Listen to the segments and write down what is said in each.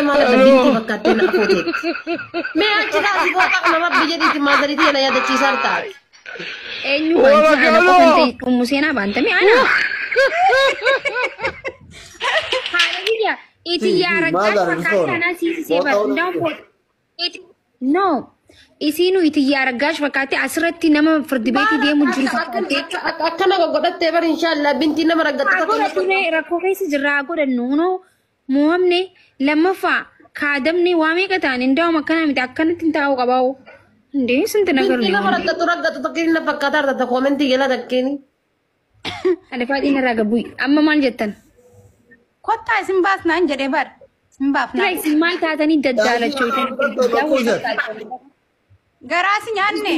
ما لا بنتي فكرتنا أفوتك ما أنت لا تفوتك ما بيجي ما دريتي أنا يا دتشي صارتك أيوة بنتي أنا كنت أم سينا بنتمي أنا هذا إتي يا رجال فكرت أنا سيبا no isinu iti ya ragash fakati asratti nama firdi beeti deemu jiru fakati akkana gogodatte bar inshallah binti nama ragatta agora ture rakko keessa jirra agora nuno muhamne lammafa kaadamni waame qataan indaw makkana miti akkanatti taa'u qabaa'u inde sinte nagar binti nama ragatta takkiin fakkata argata commenti gela takkini ale faadina ragabui amma maal jettan kotta isin baasnaan jedhe bar isin baafnaan isin maal taatanii daddaalachuu garaasi nyaanne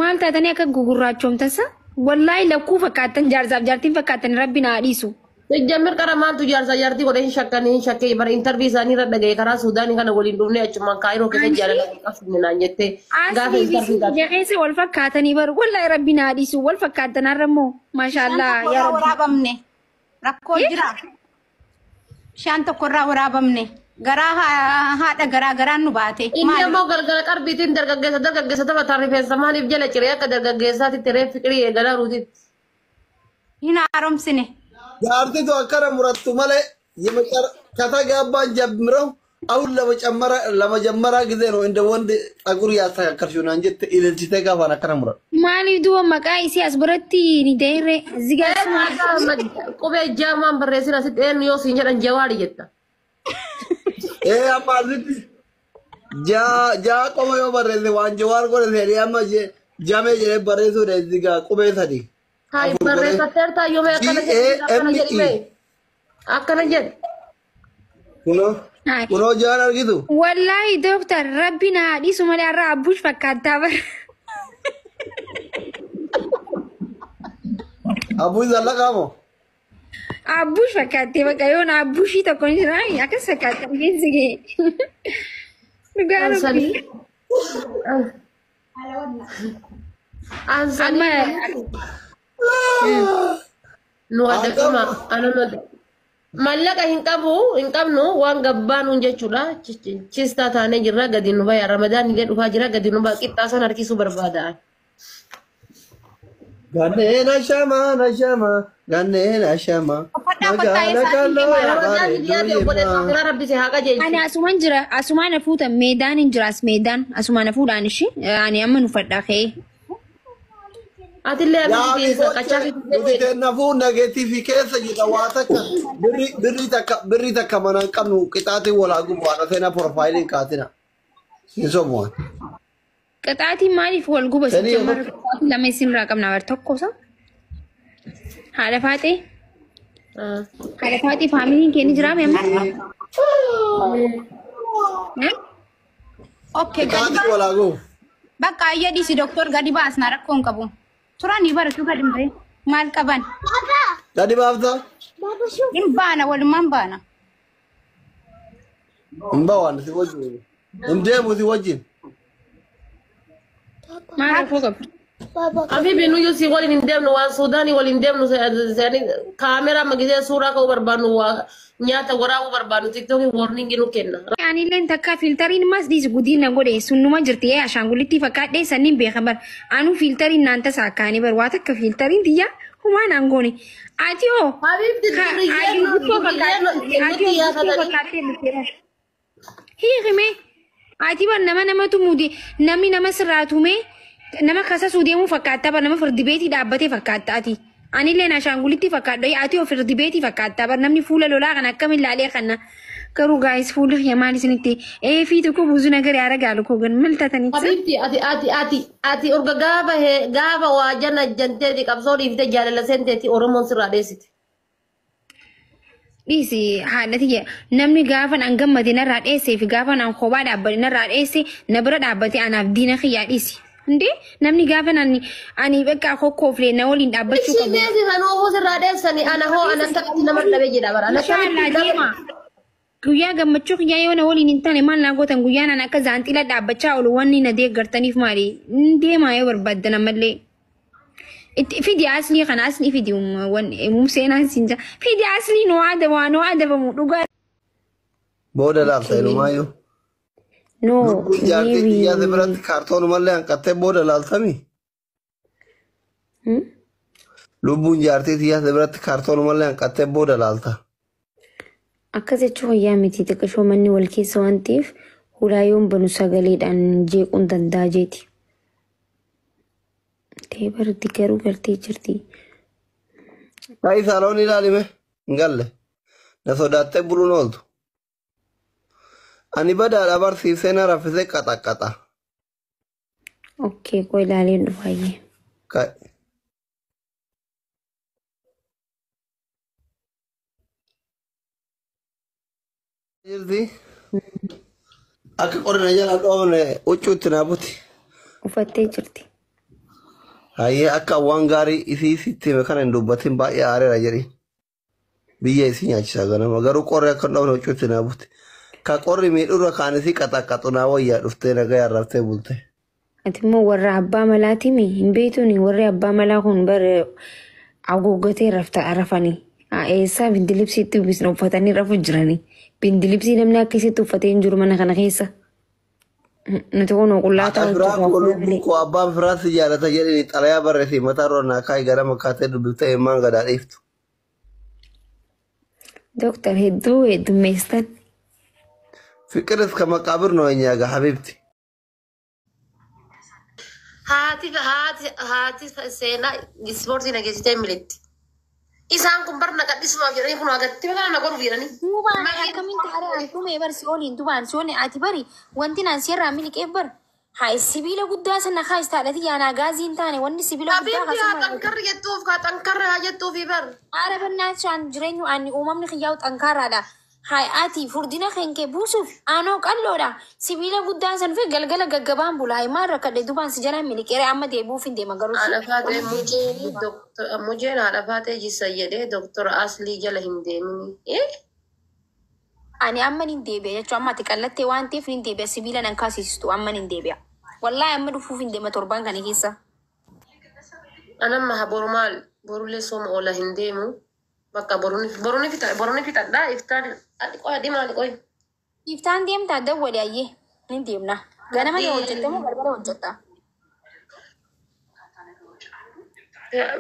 maal taatanii akka gugurraachomtasa wallahi lakkuu fakkaatan jaarsaaf jaartiin fakkaatan rabbi naa dhiisu jamir kara maaltu jaarsa jaartii godhe hin shakkee bara intervii isaanii irra dhagaye karaa suudaanii kana waliin dhufne achumaan kaayiroo keessa jaalala qabne naan jettee gaafa intervii jaheese wal fakkaatanii bar wallahi rabbi naa dhiisu wal fakkaatan harrammoo maashaallah yaa rabbi waraabamne rakkoo jira shaan tokkorraa waraabamne garaa haadha garaan nu baate inni ammoo gargara qarbiitiin dargaggeessa taphataa rifeensa maaliif jala ciree akka dargaggeessaatti tiree fiqirii eegalaa ruutitti hin haaromsine jaartii to akkana murattu malee kata gaabbaan jabmiroo awul lama jammaraa gisee no inda wandi xagur yaasa karshuunaan jette ilaalchitee gaafaan akkana murat maaliif duuba maqaa isii as biratti ni deerre zigaa qubee jaamaan barreessin asitti eenyu yoo siin jedhan jawaadhi jetta amma asitti jaa qofa yoo barreesse waan jawaar godhe seerii amma jamee jedhee barreessuu dha zigaa qubee sadii hai barreeffatteertaa yoo mee akkana jedhe kunoo jaan argitu wallahi doktor rabbi naa dhiisu malee har'a abbuush fakkaattaa bar abbuush zallaqaamoo abbuush fakkaatee bakka yoon abbuushii tokko ni jira akkas fakkaata biyyeensi gee dhugaa rabbi amma nu adakama anama mallaqa hin qabnu waan gabbaanuun jechuudha chistaa taanee jirra gadi nu baya ramadaan illee dhufaa jira gadi nu baa qixxaa san harkisuu barbaada Ganneen ashama ganneen ashama magaala kalloo ani asuman jira asumaan fuuta meedaan hin jiras meedaan asumaan fuudhaan ishi ani amma nu fadhaa ka'ee atillee nuti nafuu negatiifi keessa jira waa takka birri takka mana hin qabnu qixaatiin walaa gubaadha seenaa profaayiliin kaatina hin somuwan. Qixaatiin maaliif wal guba sitti lama isinirraa qabna bar tokkosa haadha faatee faamiliin keenya jiraa meemma okay Qixaatiin walaa gubu. bakka ayyadhiisi doktor gadi baasna rakkoon qabu turanii baratu gadi hin maal qaban Gadi baaftaa? hin baana walumaan baana Hin bawaan si wajjin. Hin deemu si wajjin. maal afoo qabdu Habibi nu yusi waliin hin deemnu waan Suudaanii waliin deemnu kaameraa magisee suuraa ka'uu barbaannu nyaata waraabuu barbaannu tiktookiin warningi nu kenna. anilleen takka filtariin mas dhiisi gudiina godhe sunnuma jirti ashaangulittii fakkaadhee sanniin beeka bar anu filtariin naan tasaa akkaanii bar waa takka filtariin tiyya humaan aangoone ati oo hiikime ati bar namatu muudi namni nama sirraatume nama kasasuu deemuu fakkaattaa bar nama firdibeetii dhaabbatee fakkaattaa ati anilleen ashaangulitti fakkaadha ati oo firdibeetii fakkaattaa bar namni fuula lolaa kan akkam ilaalee kana garuu gaayis fuula kiyya maal isinitti fi tokko buuzu nagar yaara gaalu koo gan maltatanii Habibti ati urga gaafa waa jana janteeti qabsoo dhiiftee jaalala seenteeti Oromoon sirraa dheessiti. dhiisi haadha tiyya namni gaafa an gammade narraa dheessee fi gaafa an kophaa dhaabbate narraa dheesse na bira dhaabbate anaaf diina kiyyaa dhiisi. Ndi namni gaafa ani bakka kokkooflee na waliin dhaabbachuu qabu. Ishee kan oofuu sirraa dheessanii ana hoo ana takkatti nama dhabee jedha bara. Inshallah deema. Guyyaa gammachuu kiyyaa yoo na waliin hin taane maal naa gootan guyyaan an akka zaanxila dhaabbachaa oolu wanni na deeggartaniif maali deemaa yoo barbaaddan ammallee. Fidi asli kana asli fidi mumseenaan sinja fidi asli no adabamu dhugaa. Booda laalta ilmaayyuu. No, Lubbuun jaartii xiyyaate maybe. biratti kaartoonumallee hanqattee booda laaltamii. Lubbuun jaartii xiyyaate biratti kaartoonumallee hanqattee booda laalta. Akka jechuun wayyaa miti xiqqashoo manni wal keessa waan ta'eef hulaayoon banu sagaleedhaan jeequun danda'a jeeti. Ta'ee barti garuu galtee jirti. Taa'ii saaloon ilaalime hin galle. Na sodaattee buluun ooltu. Ani badaadha barsiisee na raffisee qaxaqaxa. Okkee koo ilaalee dhufaayyee. Ka'e. Jirti. Akka qorina jala dhoofne huccuutti naa buti. Uffattee jirti. Hayyee akka waan gaarii isii sitti hime kana hin dubbatin baay'ee aareera jedhi. Biyya isii nyaachisa ganama garuu qorri akka hin dhoofne huccuutti naa buti. Ka qorri miidhurra kaan isii qaxaqaxu naa wayyaa dhuftee nagaa arraftee bulte. Ati immoo warra abbaa malaatimi hin beektuuni warri abbaa malaa kun bara haguuggatee rafanii. Eessaa bindilibsiitti uffisna uffatanii rafu jiranii. Bindilibsii namni akkasitti uffatee hin jiru mana kana keessa. Nuti kun qullaataa Lubbuu koo abbaan firaatti jaalata jedhini xalayaa barreessi mataa irra naa kaa'e gara makkaatee dubbiftee himmaan gadaa dhiiftu. Dooktar hedduu heddummeessan. Fiqiris ka maqaabir noo nyaaga habibti. haati seenaa ispoortii nageessitee militti. Isaan kun barna qadhisumaaf jedhanii kun agatti bakka na godhu jedhanii. Dubaan akkamiin taa'ee dhumee bar si'ooliin dubaan si'oonni ati bari wanti naan sirraa miliqee bar haa sibiila guddaa sana haa istaadhati yaanaa gaazii hin taane wanni sibiila guddaa Habiibti haa xankarri jettuuf kaa xankarri haa jettuufi bar. Haala bannaa shaan jireenyu aanni uumamni kiyyaa'u xankaaraadha. Haa ati furdina kenkee buusuuf aanoo qalloodha. Sibiila guddaa san fi galgala gaggabaan bula. Haa maal rakkadhe dubaan si jala miliqeere amma deebuuf hin deema garuu. Haadha faatee mujeen haadha faatee jissa jedhee doktora Aslii jala hin deemini. Ani amma hin deebi'a jechuun amma ati qallattee waan ta'eef hin deebi'a sibiila nan kaasistu amma hin deebi'a. Wallaahi amma dhufuuf hin deema torban kana keessa. Anamma haa boru maal borullee sooma oola hin deemu. Bakka boruni fitadhaa iftaan adimaa dhiqoy. Iftaan deemtaa dawwali ayyee hin deemna. Ganama yoo hojjetamu galgala hojjeta.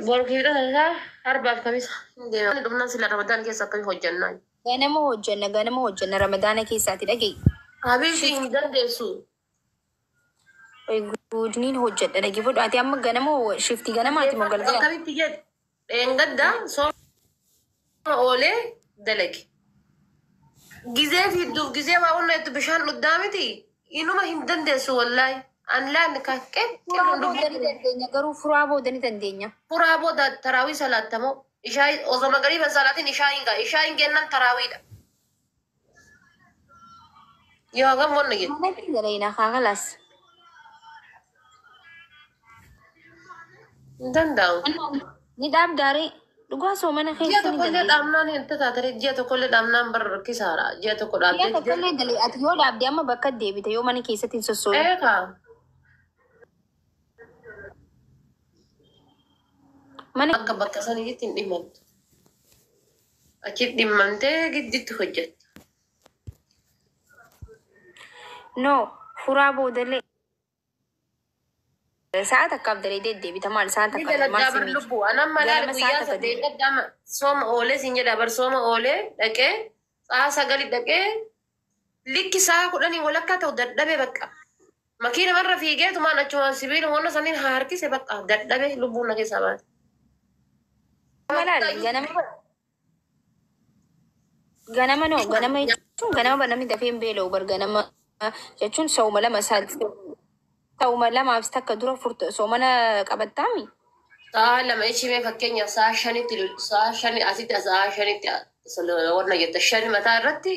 Boru fiidhata harbaaf kamisa hin deema. Dhumnaan sila ramadaan keessa akkami hojjannaa. Ganama hojjenna ramadaana keessaati dhaga'i. Habiibti hin dandeessu. Guudniin hojjedha dhagi fudhu ati amma ganama shifti ganamaati moo galgala. Akkamitti jedhe dheengaddaa sooma oolee dalage. Gizee fidduuf gizee waa onna jettu bishaan dhuddaa miti. Inuma hin dandeessu wallaahi. An laan kaqqee. Furaa boodani dandeenya garuu furaa boodani dandeenya. Furaa booda taraawii salaattamoo. Ishaa osoo magariiba salaatiin ishaa hin ga'a. Ishaa hin kennan taraawiidha. Yoo hagam wanna jedhu. Mana galeena kaakalas. Hin danda'amu. Ni dhaabdaare dhugaa soo mana Ji'a keessa ni tokkollee dandeenya. dhaabnaan hin taatare ji'a tokkollee dhaabnaan bar rakkisaadha. Ji'a tokko Biyya dhaabdee. tokkollee galee ati yoo dhaabdee amma bakka deebite yoo mana keessatti hin sossoobu. Eegaa. Mana Akka bakka saniitti hin dhimamtu. Achitti dhimmamtee gidditti hojjetti. no furaa boodallee. Saat akkaaf dalee deddeebita maal saat Ni akkaaf maal daladdaa bar simii. lubbuu. Anam malaa Ganama guyyaa sa'a sadeen gaddaama sooma oolee siin jedha bar sooma oolee dhaqee sa'a sagali dhaqee likki sa'a 10 walakkaa ta'u dadhabee bakka. Makiina marra fiigee tumaan achumaan sibiila wanna saniin haa harkise bakka dadhabee lubbuun na keessaa baate. Malaali ganama no ganama jechuun ganama namni dafee hin beela'u bar ganama jechuun sooma lama isaati. Ta'uma lamaaf takka dura furte soomana qabattaami. Sa'a lama ishimee fakkeenyaaf sa'a 5tti sa'a 5 asitti sa'a 5tti wanna jetta 5 mataa irratti